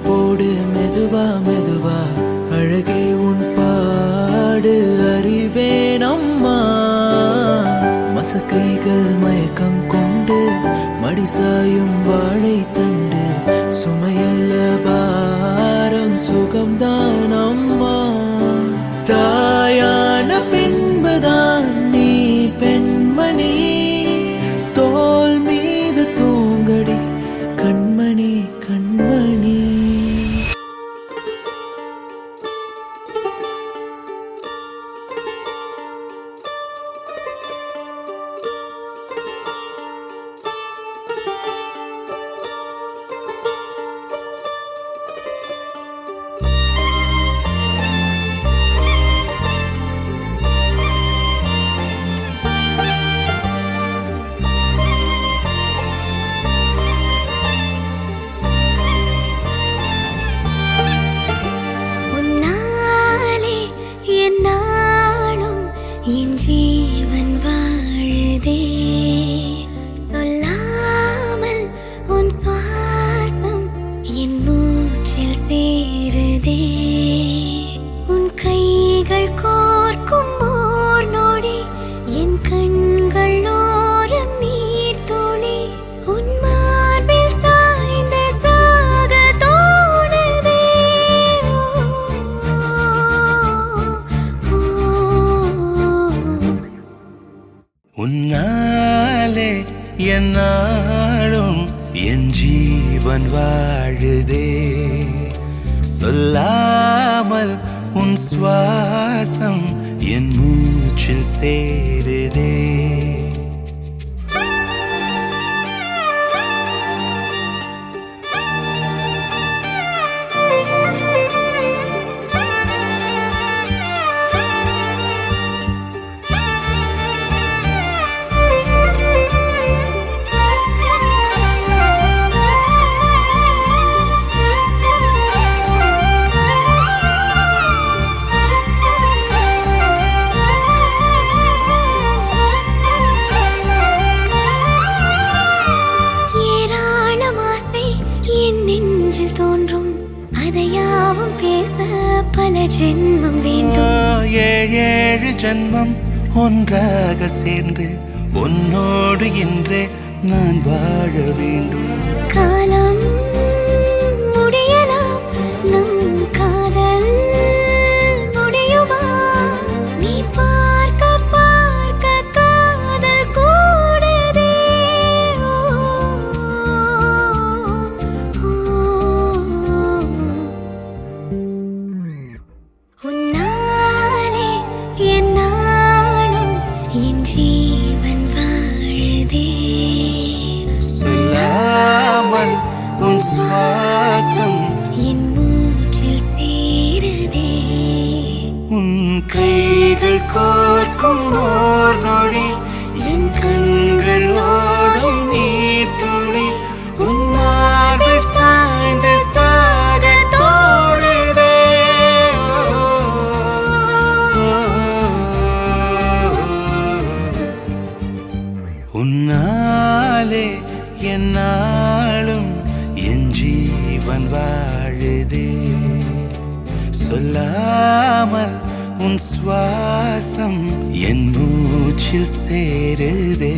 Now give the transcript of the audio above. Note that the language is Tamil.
போடு மெதுவா மெதுவா அழகே உன் பாடு அறிவேன் அம்மா. மசக்கைகள் மயக்கம் கொண்டு மடிசாயும் வாழை தண்டு சுமையல்ல பாரம் சுகம்தான் அம்மா. தாயான பின்புதான் நீ பெண்மணி, தோல் மீது தூங்கடி கண்மணி கண்மணி. என் ஜீவன் வாழுதே சொல்லாமல் உன் சுவாசம் என் மூச்சில் சேருதே. உன் கைகள் கோர்க்கும் ஓர் நொடி என் கண்கள் ஓரம் நீர் துளி உன் மார்பில் சாய்ந்த சாக தோணுதே. உன்னாலே என்னாலும் என் ஜீவன் வாழுதே சொல்லாமல் உன் சுவாசம் என் மூச்சில் சேருதே. நெஞ்சில் தோன்றும் அதையாவும் பேச பல ஜென்மம் வேண்டும். ஏழு ஜென்மம் ஒன்றாக சேர்ந்து உன்னோடு இன்றே நான் வாழ வேண்டும். காலம் முடியலாம் நம் காதல் முடியுமா? நீ பார்க்க பார்க்க காதல் கூடுதே. உன்னாலே என்னாலும் என் ஜீவன் வாழுதே சொல்லாமல் உன் சுவாசம் என் மூச்சில் சேருதே. உன் கைகள் கோர்க்கும் ஓர் நொடி என் கண்கள் ஓடும் நீர் துளி உன் மார்பில் சாய்ந்து சாக தோணுதே. உன்னாலே என்னாலும் என் ஜீவன் வாழுதே சொல்லாமல் உன் சுவாசம் என் மூச்சில் சேருதே.